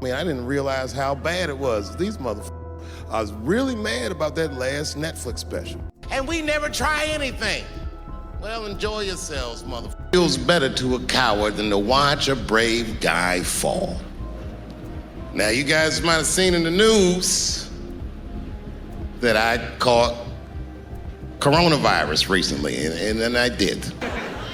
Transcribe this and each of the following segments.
I mean, I didn't realize how bad it was. These motherfuckers. I was really mad about that last Netflix special. And we never try anything. Well, enjoy yourselves, motherfucker. It feels better to a coward than to watch a brave guy fall. Now, you guys might have seen in the news that I caught coronavirus recently, and then I did.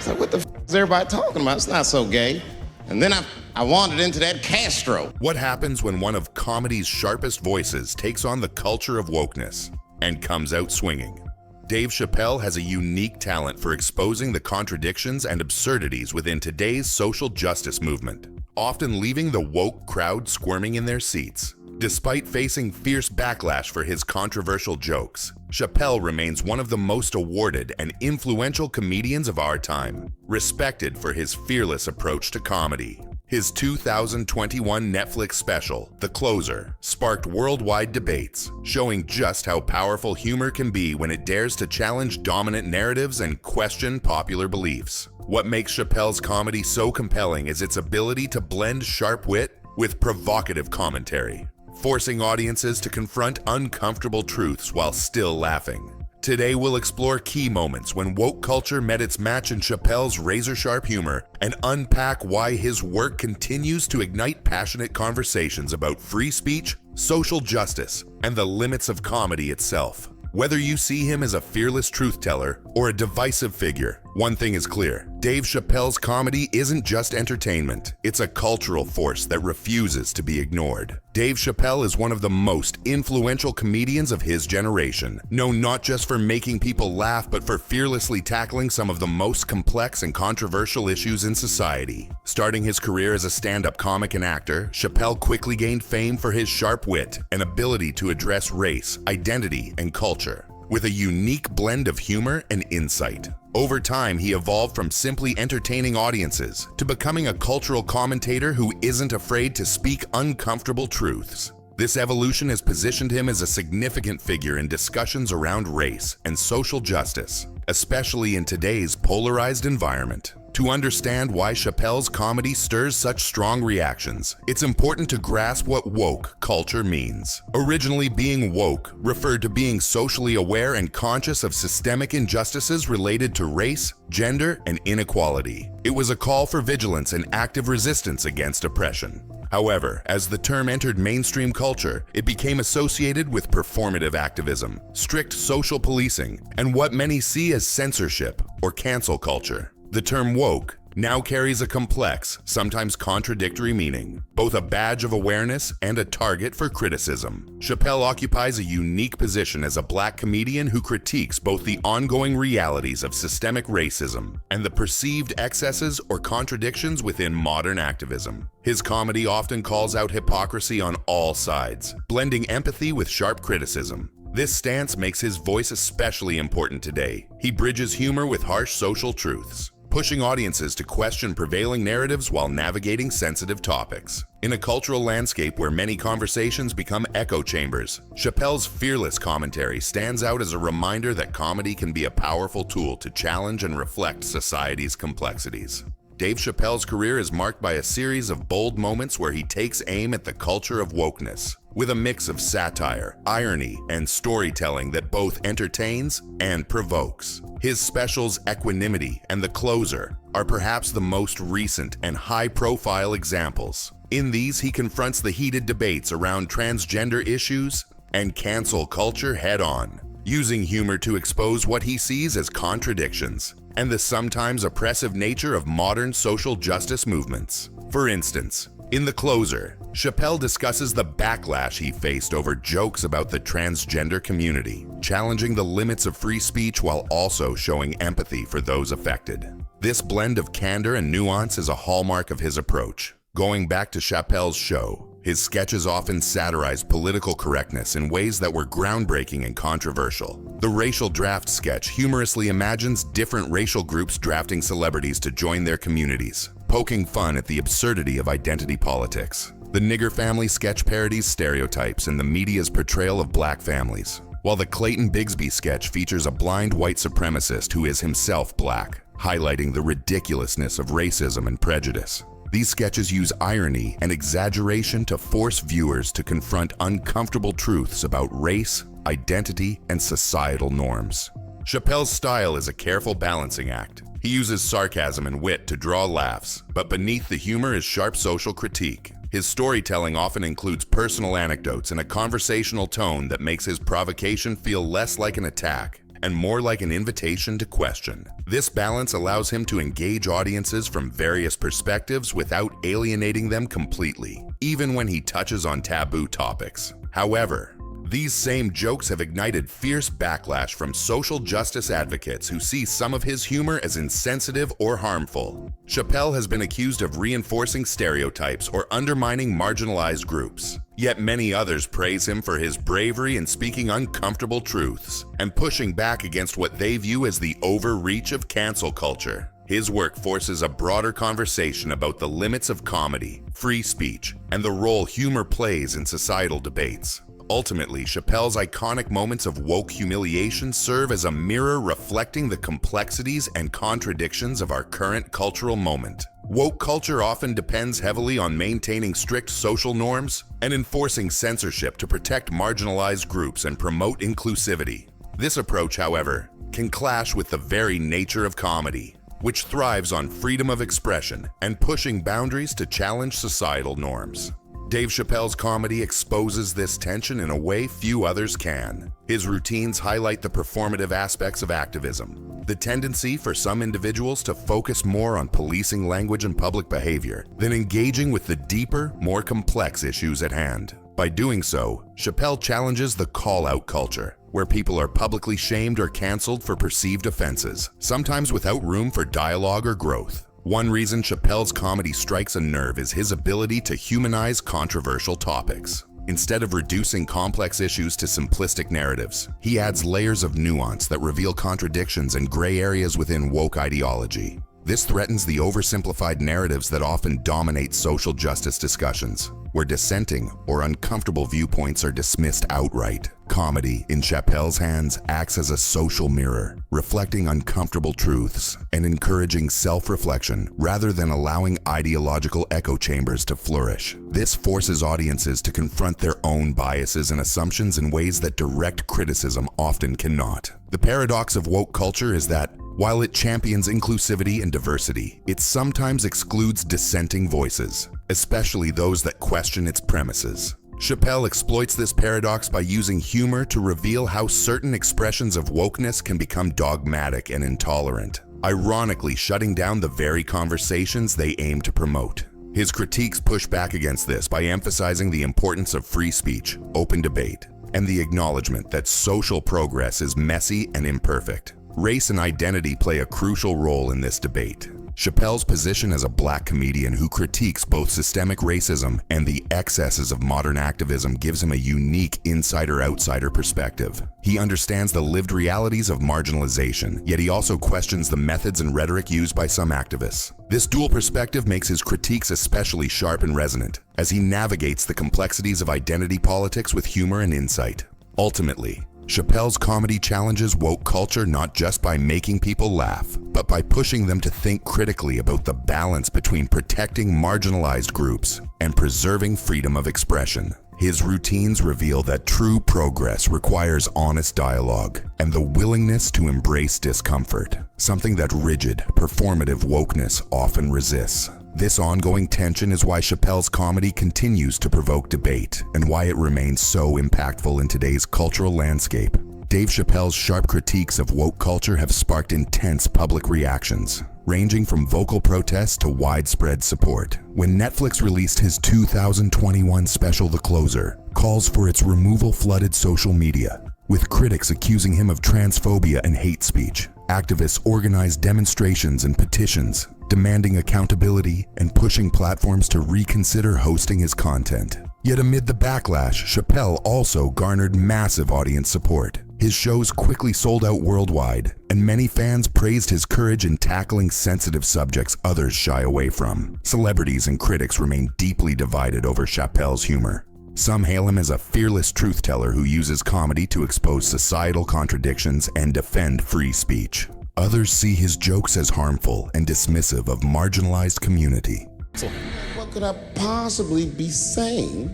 So what the f is everybody talking about? It's not so gay. And then I wandered into that Castro. What happens when one of comedy's sharpest voices takes on the culture of wokeness and comes out swinging? Dave Chappelle has a unique talent for exposing the contradictions and absurdities within today's social justice movement, often leaving the woke crowd squirming in their seats. Despite facing fierce backlash for his controversial jokes, Chappelle remains one of the most awarded and influential comedians of our time, respected for his fearless approach to comedy. His 2021 Netflix special, The Closer, sparked worldwide debates, showing just how powerful humor can be when it dares to challenge dominant narratives and question popular beliefs. What makes Chappelle's comedy so compelling is its ability to blend sharp wit with provocative commentary, forcing audiences to confront uncomfortable truths while still laughing. Today we'll explore key moments when woke culture met its match in Chappelle's razor-sharp humor and unpack why his work continues to ignite passionate conversations about free speech, social justice, and the limits of comedy itself. Whether you see him as a fearless truth-teller or a divisive figure, one thing is clear: Dave Chappelle's comedy isn't just entertainment, it's a cultural force that refuses to be ignored. Dave Chappelle is one of the most influential comedians of his generation, known not just for making people laugh, but for fearlessly tackling some of the most complex and controversial issues in society. Starting his career as a stand-up comic and actor, Chappelle quickly gained fame for his sharp wit and ability to address race, identity, and culture, with a unique blend of humor and insight. Over time, he evolved from simply entertaining audiences to becoming a cultural commentator who isn't afraid to speak uncomfortable truths. This evolution has positioned him as a significant figure in discussions around race and social justice, especially in today's polarized environment. To understand why Chappelle's comedy stirs such strong reactions, it's important to grasp what woke culture means. Originally, being woke referred to being socially aware and conscious of systemic injustices related to race, gender, and inequality. It was a call for vigilance and active resistance against oppression. However, as the term entered mainstream culture, it became associated with performative activism, strict social policing, and what many see as censorship or cancel culture. The term woke now carries a complex, sometimes contradictory meaning, both a badge of awareness and a target for criticism. Chappelle occupies a unique position as a black comedian who critiques both the ongoing realities of systemic racism and the perceived excesses or contradictions within modern activism. His comedy often calls out hypocrisy on all sides, blending empathy with sharp criticism. This stance makes his voice especially important today. He bridges humor with harsh social truths, pushing audiences to question prevailing narratives while navigating sensitive topics. In a cultural landscape where many conversations become echo chambers, Chappelle's fearless commentary stands out as a reminder that comedy can be a powerful tool to challenge and reflect society's complexities. Dave Chappelle's career is marked by a series of bold moments where he takes aim at the culture of wokeness, with a mix of satire, irony, and storytelling that both entertains and provokes. His specials Equanimity and The Closer are perhaps the most recent and high-profile examples. In these, he confronts the heated debates around transgender issues and cancel culture head-on, using humor to expose what he sees as contradictions and the sometimes oppressive nature of modern social justice movements. For instance, in The Closer, Chappelle discusses the backlash he faced over jokes about the transgender community, challenging the limits of free speech while also showing empathy for those affected. This blend of candor and nuance is a hallmark of his approach. Going back to Chappelle's show, his sketches often satirized political correctness in ways that were groundbreaking and controversial. The racial draft sketch humorously imagines different racial groups drafting celebrities to join their communities, poking fun at the absurdity of identity politics. The Nigger Family sketch parodies stereotypes and the media's portrayal of black families, while the Clayton Bigsby sketch features a blind white supremacist who is himself black, highlighting the ridiculousness of racism and prejudice. These sketches use irony and exaggeration to force viewers to confront uncomfortable truths about race, identity, and societal norms. Chappelle's style is a careful balancing act. He uses sarcasm and wit to draw laughs, but beneath the humor is sharp social critique. His storytelling often includes personal anecdotes and a conversational tone that makes his provocation feel less like an attack and more like an invitation to question. This balance allows him to engage audiences from various perspectives without alienating them completely, even when he touches on taboo topics. However, these same jokes have ignited fierce backlash from social justice advocates who see some of his humor as insensitive or harmful. Chappelle has been accused of reinforcing stereotypes or undermining marginalized groups. Yet many others praise him for his bravery in speaking uncomfortable truths and pushing back against what they view as the overreach of cancel culture. His work forces a broader conversation about the limits of comedy, free speech, and the role humor plays in societal debates. Ultimately, Chappelle's iconic moments of woke humiliation serve as a mirror reflecting the complexities and contradictions of our current cultural moment. Woke culture often depends heavily on maintaining strict social norms and enforcing censorship to protect marginalized groups and promote inclusivity. This approach, however, can clash with the very nature of comedy, which thrives on freedom of expression and pushing boundaries to challenge societal norms. Dave Chappelle's comedy exposes this tension in a way few others can. His routines highlight the performative aspects of activism, the tendency for some individuals to focus more on policing language and public behavior than engaging with the deeper, more complex issues at hand. By doing so, Chappelle challenges the call-out culture, where people are publicly shamed or canceled for perceived offenses, sometimes without room for dialogue or growth. One reason Chappelle's comedy strikes a nerve is his ability to humanize controversial topics. Instead of reducing complex issues to simplistic narratives, he adds layers of nuance that reveal contradictions and gray areas within woke ideology. This threatens the oversimplified narratives that often dominate social justice discussions, where dissenting or uncomfortable viewpoints are dismissed outright. Comedy, in Chappelle's hands, acts as a social mirror, reflecting uncomfortable truths and encouraging self-reflection rather than allowing ideological echo chambers to flourish. This forces audiences to confront their own biases and assumptions in ways that direct criticism often cannot. The paradox of woke culture is that, while it champions inclusivity and diversity, it sometimes excludes dissenting voices, especially those that question its premises. Chappelle exploits this paradox by using humor to reveal how certain expressions of wokeness can become dogmatic and intolerant, ironically shutting down the very conversations they aim to promote. His critiques push back against this by emphasizing the importance of free speech, open debate, and the acknowledgement that social progress is messy and imperfect. Race and identity play a crucial role in this debate. Chappelle's position as a black comedian who critiques both systemic racism and the excesses of modern activism gives him a unique insider-outsider perspective. He understands the lived realities of marginalization, yet he also questions the methods and rhetoric used by some activists. This dual perspective makes his critiques especially sharp and resonant, as he navigates the complexities of identity politics with humor and insight. Ultimately, Chappelle's comedy challenges woke culture not just by making people laugh, but by pushing them to think critically about the balance between protecting marginalized groups and preserving freedom of expression. His routines reveal that true progress requires honest dialogue and the willingness to embrace discomfort, something that rigid, performative wokeness often resists. This ongoing tension is why Chappelle's comedy continues to provoke debate and why it remains so impactful in today's cultural landscape. Dave Chappelle's sharp critiques of woke culture have sparked intense public reactions, ranging from vocal protests to widespread support. When Netflix released his 2021 special The Closer, calls for its removal flooded social media, with critics accusing him of transphobia and hate speech. Activists organized demonstrations and petitions, demanding accountability and pushing platforms to reconsider hosting his content. Yet amid the backlash, Chappelle also garnered massive audience support. His shows quickly sold out worldwide, and many fans praised his courage in tackling sensitive subjects others shy away from. Celebrities and critics remain deeply divided over Chappelle's humor. Some hail him as a fearless truth-teller who uses comedy to expose societal contradictions and defend free speech. Others see his jokes as harmful and dismissive of marginalized community. What could I possibly be saying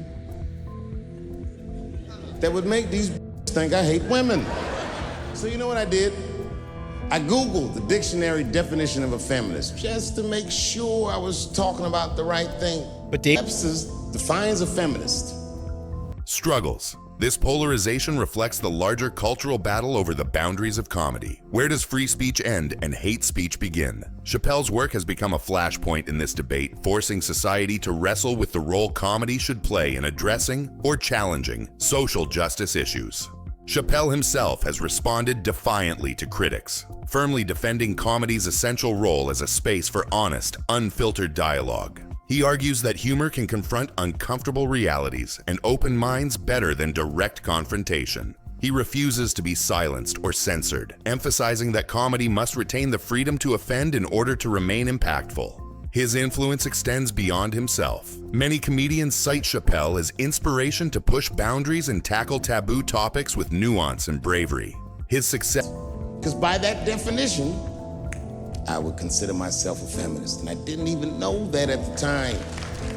that would make these think I hate women? So you know what I did? I Googled the dictionary definition of a feminist just to make sure I was talking about the right thing. But Dave Webster defines a feminist. Struggles. This polarization reflects the larger cultural battle over the boundaries of comedy. Where does free speech end and hate speech begin? Chappelle's work has become a flashpoint in this debate, forcing society to wrestle with the role comedy should play in addressing or challenging social justice issues. Chappelle himself has responded defiantly to critics, firmly defending comedy's essential role as a space for honest, unfiltered dialogue. He argues that humor can confront uncomfortable realities and open minds better than direct confrontation. He refuses to be silenced or censored, emphasizing that comedy must retain the freedom to offend in order to remain impactful. His influence extends beyond himself. Many comedians cite Chappelle as inspiration to push boundaries and tackle taboo topics with nuance and bravery. His success... Because by that definition, I would consider myself a feminist, and I didn't even know that at the time.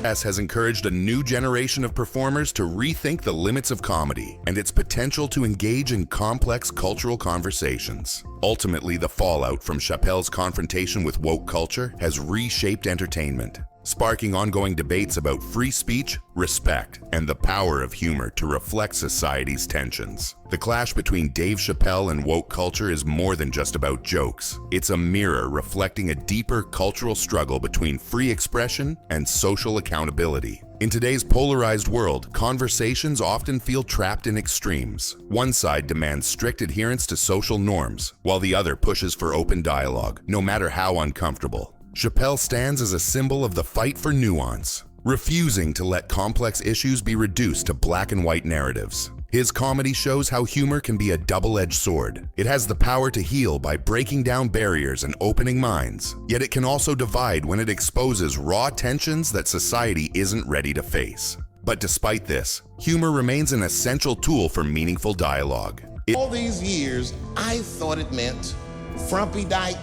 Has encouraged a new generation of performers to rethink the limits of comedy and its potential to engage in complex cultural conversations. Ultimately, the fallout from Chappelle's confrontation with woke culture has reshaped entertainment, sparking ongoing debates about free speech, respect, and the power of humor to reflect society's tensions. The clash between Dave Chappelle and woke culture is more than just about jokes. It's a mirror reflecting a deeper cultural struggle between free expression and social accountability. In today's polarized world, conversations often feel trapped in extremes. One side demands strict adherence to social norms, while the other pushes for open dialogue, no matter how uncomfortable. Chappelle stands as a symbol of the fight for nuance, refusing to let complex issues be reduced to black and white narratives. His comedy shows how humor can be a double-edged sword. It has the power to heal by breaking down barriers and opening minds, yet it can also divide when it exposes raw tensions that society isn't ready to face. But despite this, humor remains an essential tool for meaningful dialogue. All these years, I thought it meant frumpy dyke.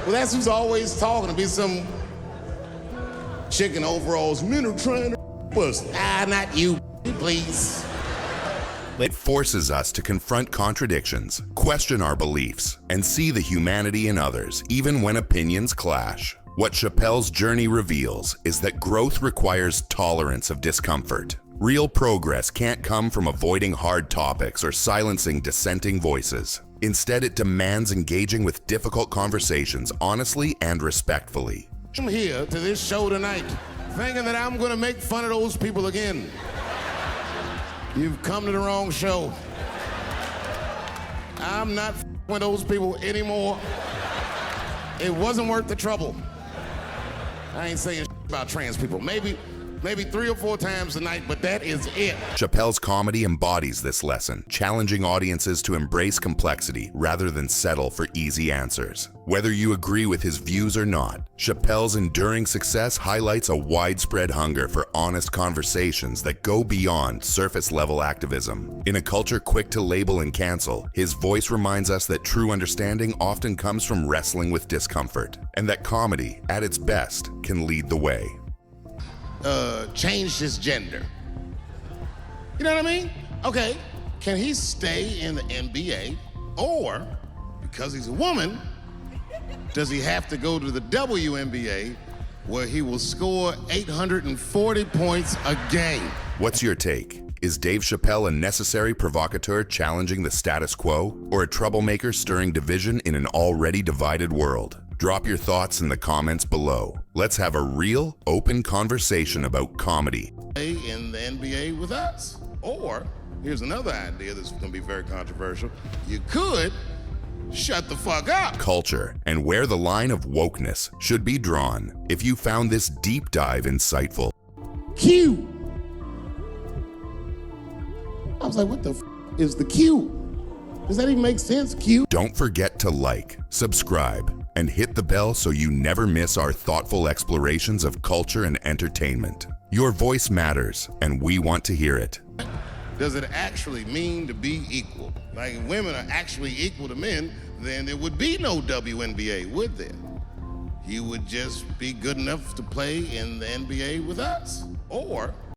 Well, that's who's always talking, to be some chick in overalls. Men are trying to us. Not you, please. It forces us to confront contradictions, question our beliefs, and see the humanity in others, even when opinions clash. What Chappelle's journey reveals is that growth requires tolerance of discomfort. Real progress can't come from avoiding hard topics or silencing dissenting voices. Instead, it demands engaging with difficult conversations honestly and respectfully. I'm here to this show tonight thinking that I'm gonna make fun of those people again. You've come to the wrong show. I'm not with those people anymore. It wasn't worth the trouble. I ain't saying about trans people. Maybe 3 or 4 times a night, but that is it. Chappelle's comedy embodies this lesson, challenging audiences to embrace complexity rather than settle for easy answers. Whether you agree with his views or not, Chappelle's enduring success highlights a widespread hunger for honest conversations that go beyond surface-level activism. In a culture quick to label and cancel, his voice reminds us that true understanding often comes from wrestling with discomfort, and that comedy, at its best, can lead the way. Changed his gender. You know what I mean? Okay, can he stay in the NBA, or because he's a woman, does he have to go to the WNBA where he will score 840 points a game? What's your take? Is Dave Chappelle a necessary provocateur challenging the status quo, or a troublemaker stirring division in an already divided world? Drop your thoughts in the comments below. Let's have a real, open conversation about comedy. In the NBA with us. Or, here's another idea that's gonna be very controversial. You could shut the fuck up. Culture, and where the line of wokeness should be drawn. If you found this deep dive insightful, Q. I was like, what the is the Q? Does that even make sense, Q? don't forget to like, subscribe, and hit the bell so you never miss our thoughtful explorations of culture and entertainment. Your voice matters, and we want to hear it. Does it actually mean to be equal? Like, women are actually equal to men, then there would be no WNBA, would there? You would just be good enough to play in the NBA with us. Or